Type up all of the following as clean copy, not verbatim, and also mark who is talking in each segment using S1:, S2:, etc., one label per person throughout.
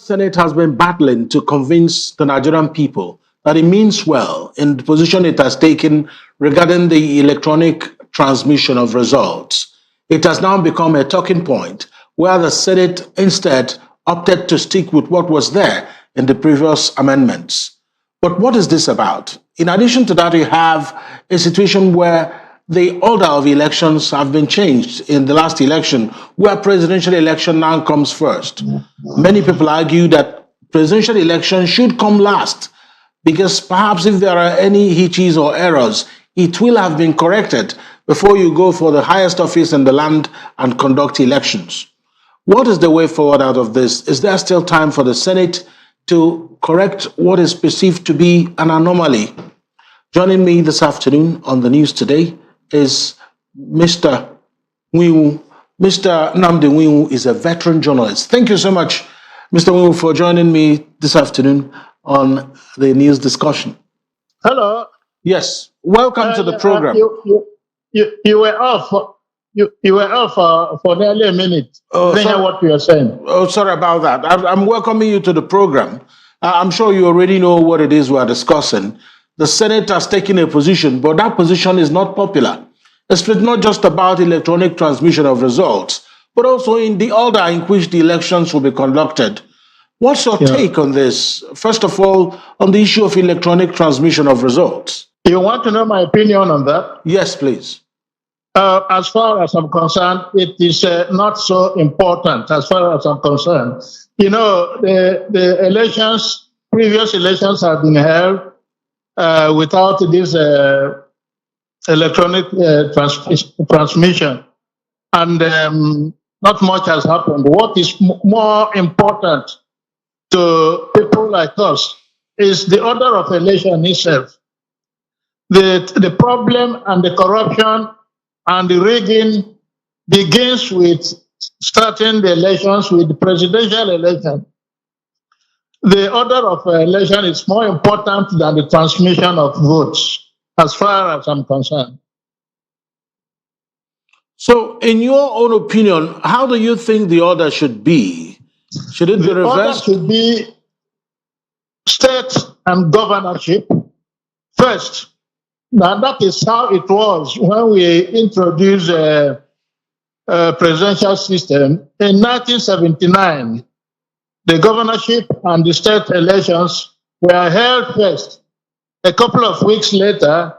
S1: Senate has been battling to convince the Nigerian people that it means well in the position it has taken regarding the electronic transmission of results. It has now become a talking point where the Senate instead opted to stick with what was there in the previous amendments. But what is this about? In addition to that, you have a situation where the order of elections have been changed in the last election, where presidential election now comes first. Many people argue that presidential election should come last because perhaps if there are any hitches or errors, it will have been corrected before you go for the highest office in the land and conduct elections. What is the way forward out of this? Is there still time for the Senate to correct what is perceived to be an anomaly? Joining me this afternoon on the news today is Mr. Nwigwe. Mr. Nnamdi Nwigwe is a veteran journalist. Thank you so much, Mr. Nwigwe, for joining me this afternoon on the news discussion.
S2: Hello.
S1: Yes, welcome to the program.
S2: You were off. You were off for nearly a minute.
S1: Oh,
S2: I didn't hear what you were saying.
S1: Oh, sorry about that. I'm welcoming you to the program. I'm sure you already know what it is we are discussing. The Senate has taken a position, but that position is not popular. It's not just about electronic transmission of results, but also in the order in which the elections will be conducted. What's your take on this? First of all, on the issue of electronic transmission of results.
S2: You want to know my opinion on that?
S1: Yes, please.
S2: As far as I'm concerned, it is not so important as far as I'm concerned. You know, the elections, previous elections have been held without this electronic transmission, and not much has happened. What is more important to people like us is the order of election itself. The problem and the corruption and the rigging begins with starting the elections with the presidential election. The order of election is more important than the transmission of votes, as far as I'm concerned.
S1: So, in your own opinion, how do you think the order should be? Should it be reversed?
S2: The order should be state and governorship first. Now, that is how it was when we introduced a presidential system in 1979. The governorship and the state elections were held first. A couple of weeks later,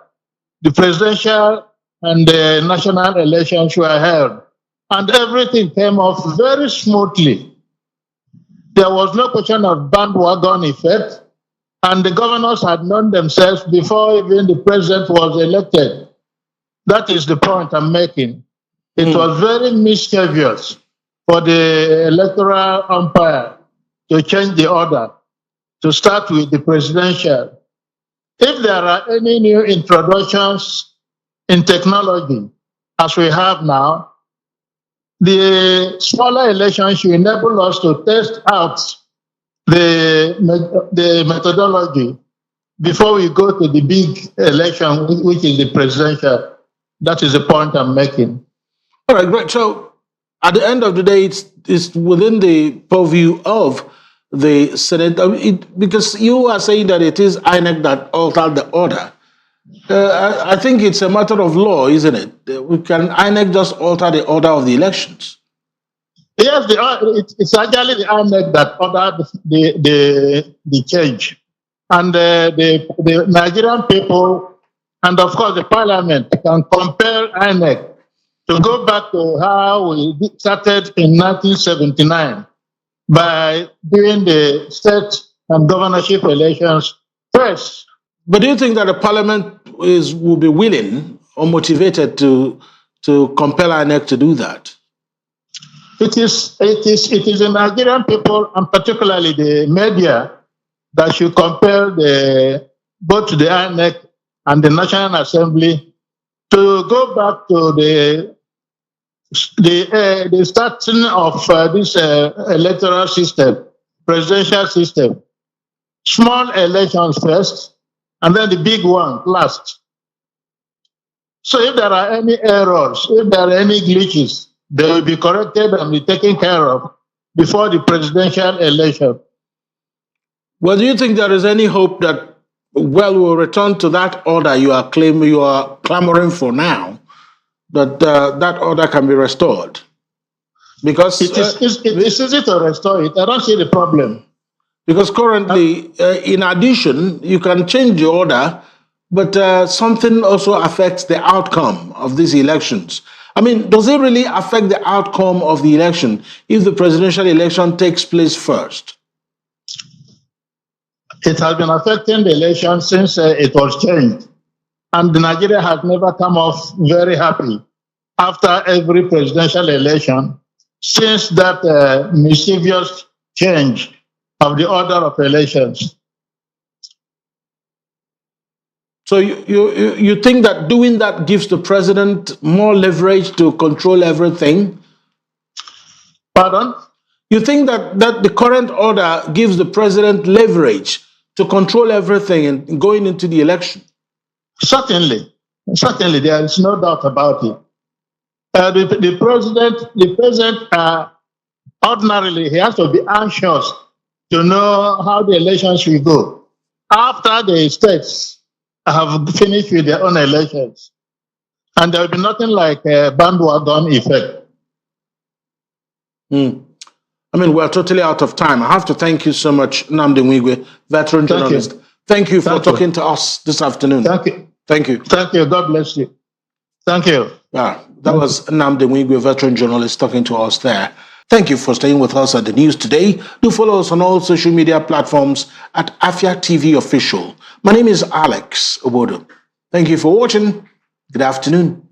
S2: the presidential and the national elections were held. And everything came off very smoothly. There was no question of bandwagon effect. And the governors had known themselves before even the president was elected. That is the point I'm making. It was very mischievous for the electoral umpire to change the order, to start with the presidential. If there are any new introductions in technology, as we have now, the smaller elections should enable us to test out the methodology before we go to the big election, which is the presidential. That is the point I'm making.
S1: All right, great. So at the end of the day, it's within the purview of the Senate, because you are saying that it is INEC that altered the order. I think it's a matter of law, isn't it? Can INEC just alter the order of the elections?
S2: Yes, it's actually the INEC that ordered the change. And the Nigerian people, and of course the parliament, can compel INEC to go back to how we started in 1979 by doing the state and governorship elections first.
S1: But do you think that the parliament will be willing or motivated to compel INEC to do that?
S2: It is the Nigerian people, and particularly the media, that should compel both the INEC and the National Assembly to go back to the starting of this electoral system, presidential system. Small elections first, and then the big one last. So if there are any errors, if there are any glitches, they will be corrected and be taken care of before the presidential election.
S1: Well, do you think there is any hope that, well, we'll return to that order you are clamoring for now, that that order can be restored? Because
S2: It is easy to restore it. I don't see the problem.
S1: Because currently, in addition, you can change the order, but something also affects the outcome of these elections. I mean, does it really affect the outcome of the election if the presidential election takes place first?
S2: It has been affecting the election since it was changed. And Nigeria has never come off very happy after every presidential election since that mischievous change of the order of elections.
S1: So you think that doing that gives the president more leverage to control everything?
S2: Pardon?
S1: You think that the current order gives the president leverage to control everything and going into the election?
S2: Certainly. Certainly, there is no doubt about it. The president, ordinarily, he has to be anxious to know how the elections will go after the states have finished with their own elections. And there will be nothing like a bandwagon effect.
S1: I mean, we're totally out of time. I have to thank you so much, Nnamdi Nwigwe, veteran journalist. Thank you for talking to us this afternoon.
S2: Thank you.
S1: Thank you.
S2: Thank you. God bless you. Thank you.
S1: Yeah, that was Nnamdi Nwigwe, veteran journalist, talking to us there. Thank you for staying with us at the news today. Do follow us on all social media platforms at Afia TV Official. My name is Alex Obodo. Thank you for watching. Good afternoon.